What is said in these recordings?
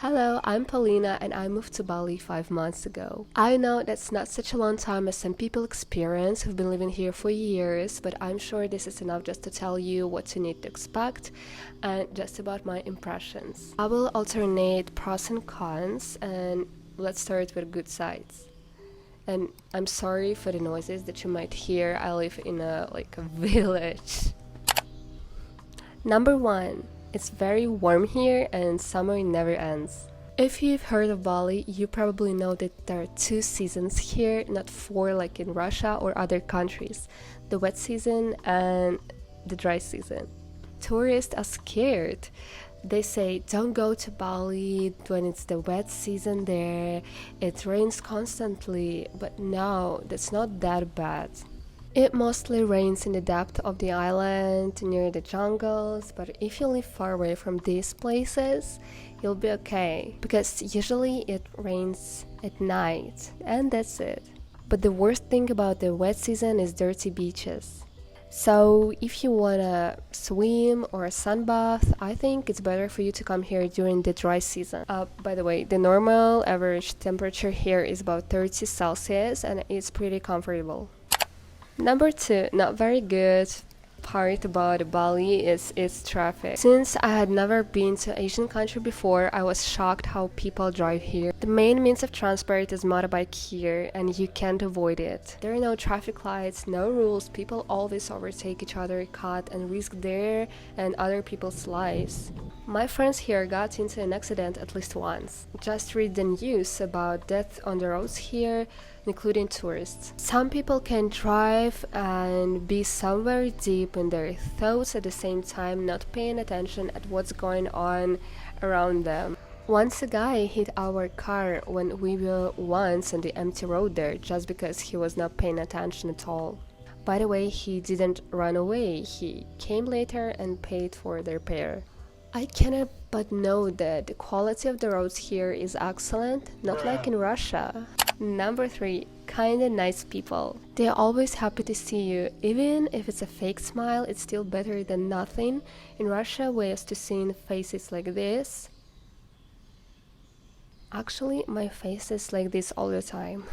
Hello, I'm Paulina and I moved to Bali 5 months ago. I know that's not such a long time as some people experience who've been living here for years, but I'm sure this is enough just to tell you what you need to expect and just about my impressions. I will alternate pros and cons, and let's start with good sides. And I'm sorry for the noises that you might hear. I live in a village. Number one, it's very warm here and summer never ends. If you've heard of Bali, you probably know that there are two seasons here, not four like in Russia or other countries: the wet season and the dry season. Tourists are scared. They say don't go to Bali when it's the wet season there, it rains constantly, but no, that's not that bad. It mostly rains in the depth of the island, near the jungles, but if you live far away from these places, you'll be okay, because usually it rains at night, and that's it. But the worst thing about the wet season is dirty beaches. So if you wanna swim or sunbath, I think it's better for you to come here during the dry season. By the way, the normal average temperature here is about 30 Celsius and it's pretty comfortable. Number two, not very good part about Bali is its traffic. Since I had never been to an Asian country before, I was shocked how people drive here. The main means of transport is motorbike here, and you can't avoid it. There are no traffic lights, no rules, people always overtake each other, cut, and risk their and other people's lives. My friends here got into an accident at least once. Just read the news about death on the roads here, including tourists. Some people can drive and be somewhere deep in their thoughts at the same time, not paying attention at what's going on around them. Once a guy hit our car when we were once on the empty road there, just because he was not paying attention at all. By the way, he didn't run away, he came later and paid for the repair. I cannot but know that the quality of the roads here is excellent, not like in Russia. Number three, kinda nice people. They are always happy to see you. Even if it's a fake smile, it's still better than nothing. In Russia, we're used to seeing faces like this. Actually, my face is like this all the time.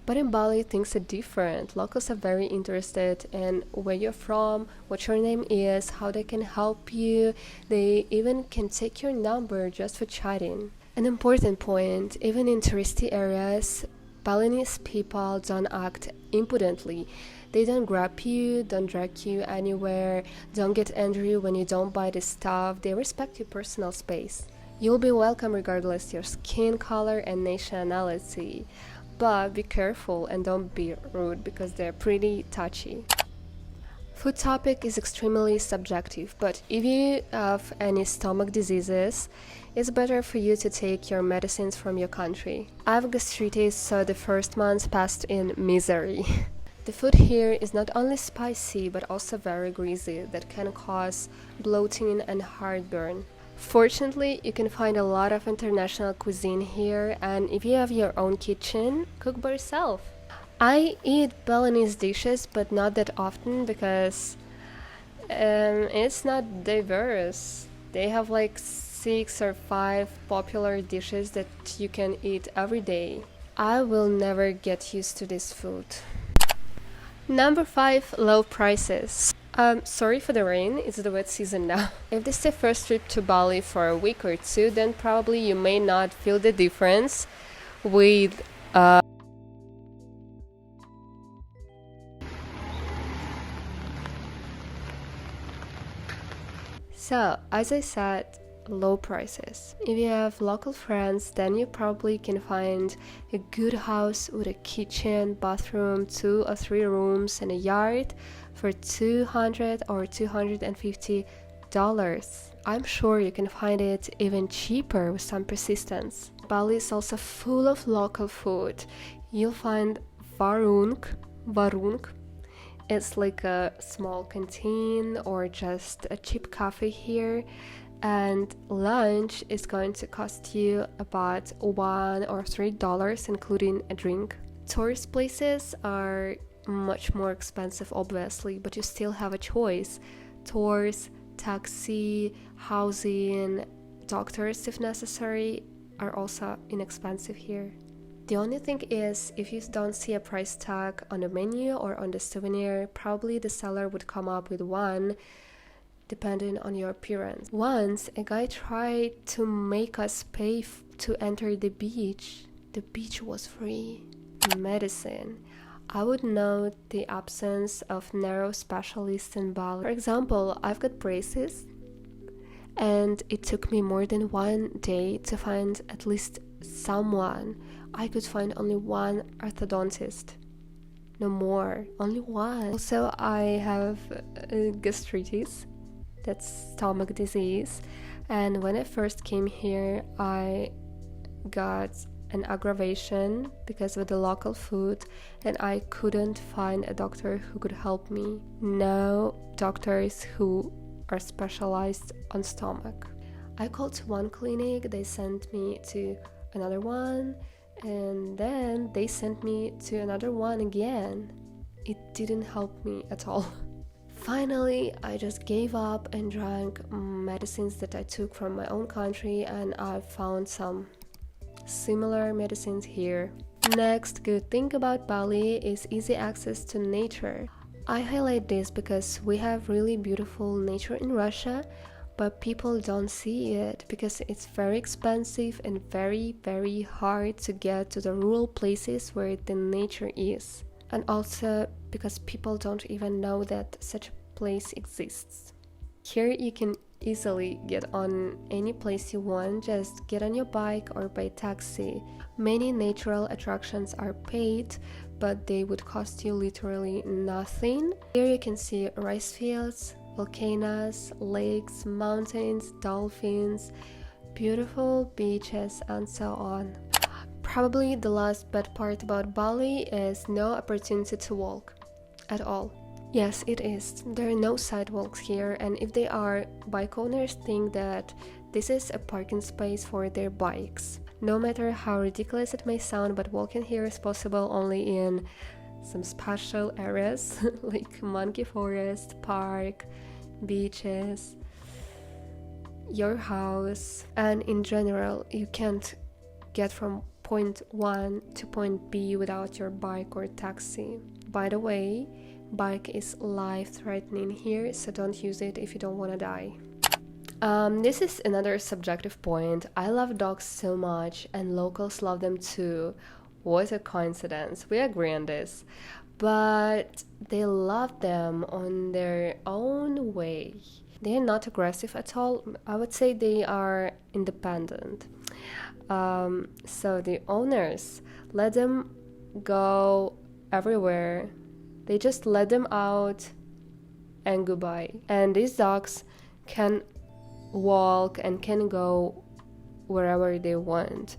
But in Bali, things are different. Locals are very interested in where you're from, what your name is, how they can help you. They even can take your number just for chatting. An important point, even in touristy areas, Balinese people don't act impudently. They don't grab you, don't drag you anywhere, don't get angry when you don't buy the stuff. They respect your personal space. You'll be welcome regardless your skin color and nationality. But be careful and don't be rude because they're pretty touchy. Food topic is extremely subjective, but if you have any stomach diseases, it's better for you to take your medicines from your country. I have gastritis, so the first months passed in misery. The food here is not only spicy but also very greasy, that can cause bloating and heartburn. Fortunately, you can find a lot of international cuisine here, and if you have your own kitchen, cook by yourself. I eat Balinese dishes, but not that often because it's not diverse. They have like 6 or 5 popular dishes that you can eat every day. I will never get used to this food. Number 5, low prices. Sorry for the rain, it's the wet season now. If this is the first trip to Bali for a week or two, then probably you may not feel the difference with So, as I said, low prices. If you have local friends, then you probably can find a good house with a kitchen, bathroom, 2 or 3 rooms, and a yard for $200 or $250. I'm sure you can find it even cheaper with some persistence. Bali is also full of local food. You'll find warung. It's like a small canteen or just a cheap cafe here, and lunch is going to cost you about $1 or $3, including a drink. Tourist places are much more expensive, obviously, but you still have a choice. Tours, taxi, housing, doctors if necessary. are also inexpensive here. The only thing is, if you don't see a price tag on the menu or on the souvenir, probably the seller would come up with one depending on your appearance. Once, a guy tried to make us pay to enter the beach. The beach was free. Medicine. I would note the absence of neuro specialists in Bali. For example, I've got braces, and it took me more than one day to find at least someone. I could find only one orthodontist. No more, only one. Also, I have gastritis, that's stomach disease, and when I first came here, I got an aggravation because of the local food, and I couldn't find a doctor who could help me. No doctors who are specialized on stomach. I called to one clinic, they sent me to another one, and then they sent me to another one again. It didn't help me at all. Finally, I just gave up and drank medicines that I took from my own country, and I found some similar medicines here. Next good thing about Bali is easy access to nature. I highlight this because we have really beautiful nature in Russia, but people don't see it because it's very expensive and very, very hard to get to the rural places where the nature is. And also because people don't even know that such a place exists. Here you can easily get on any place you want, just get on your bike or by taxi. Many natural attractions are paid, but they would cost you literally nothing. Here you can see rice fields, volcanoes, lakes, mountains, dolphins, beautiful beaches, and so on. Probably the last bad part about Bali is no opportunity to walk at all. Yes, it is. There are no sidewalks here, and if they are, bike owners think that this is a parking space for their bikes. No matter how ridiculous it may sound, but walking here is possible only in some special areas like monkey forest, park, beaches, your house, and in general, you can't get from point 1 to point B without your bike or taxi. By the way, bike is life-threatening here, so don't use it if you don't want to die. This is another subjective point. I love dogs so much, and locals love them too. What a coincidence. We agree on this. But they love them on their own way. They are not aggressive at all. I would say they are independent. So the owners let them go everywhere. They just let them out and goodbye. And these dogs can walk and can go wherever they want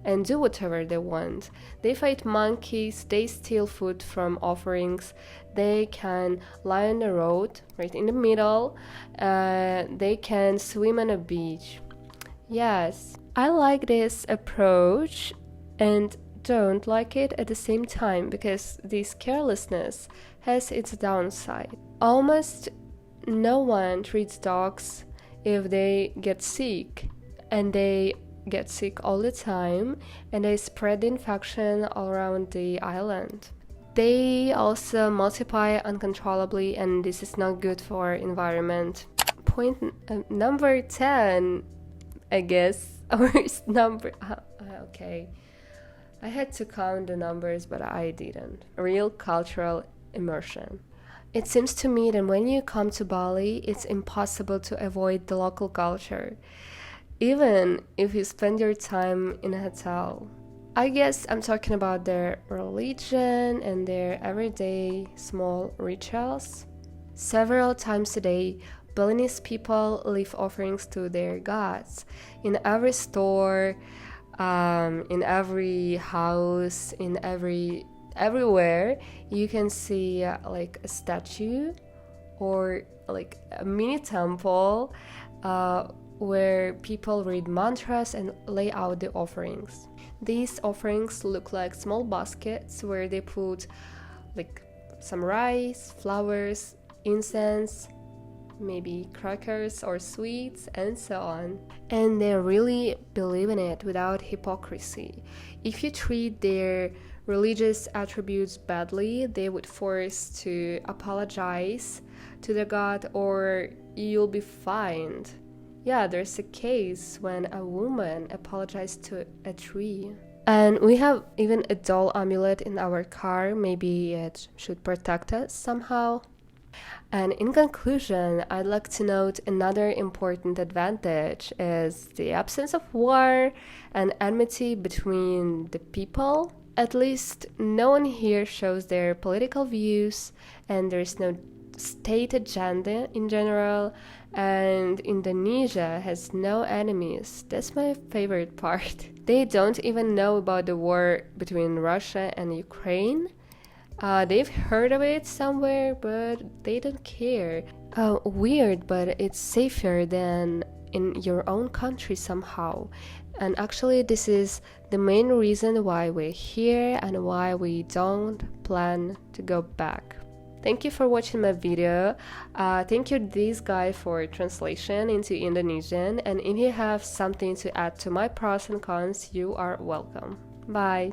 and do whatever they want. They fight monkeys, they steal food from offerings, they can lie on the road right in the middle, they can swim on a beach. Yes, I like this approach and don't like it at the same time because this carelessness has its downside. Almost no one treats dogs if they get sick, and they get sick all the time, and they spread the infection all around the island. They also multiply uncontrollably, and this is not good for environment. Point number 10, I guess, or number okay, I had to count the numbers, but I didn't. Real cultural immersion. It seems to me that when you come to Bali, it's impossible to avoid the local culture, even if you spend your time in a hotel. I guess I'm talking about their religion and their everyday small rituals. Several times a day, Balinese people leave offerings to their gods. In every store, in every house, everywhere, you can see like a statue or like a mini temple where people read mantras and lay out the offerings. These offerings look like small baskets where they put like some rice, flowers, incense, maybe crackers or sweets, and so on. And they really believe in it without hypocrisy. If you treat their religious attributes badly, they would force to apologize to the god or you'll be fined. Yeah, there's a case when a woman apologized to a tree. And we have even a doll amulet in our car. Maybe it should protect us somehow. And in conclusion, I'd like to note another important advantage is the absence of war and enmity between the people. At least no one here shows their political views, and there's no state agenda in general, and Indonesia has no enemies. That's my favorite part. They don't even know about the war between Russia and Ukraine. They've heard of it somewhere, but they don't care. Weird, but it's safer than in your own country somehow. And actually, this is the main reason why we're here and why we don't plan to go back. Thank you for watching my video. Thank you this guy for translation into Indonesian, and if you have something to add to my pros and cons, you are welcome. Bye.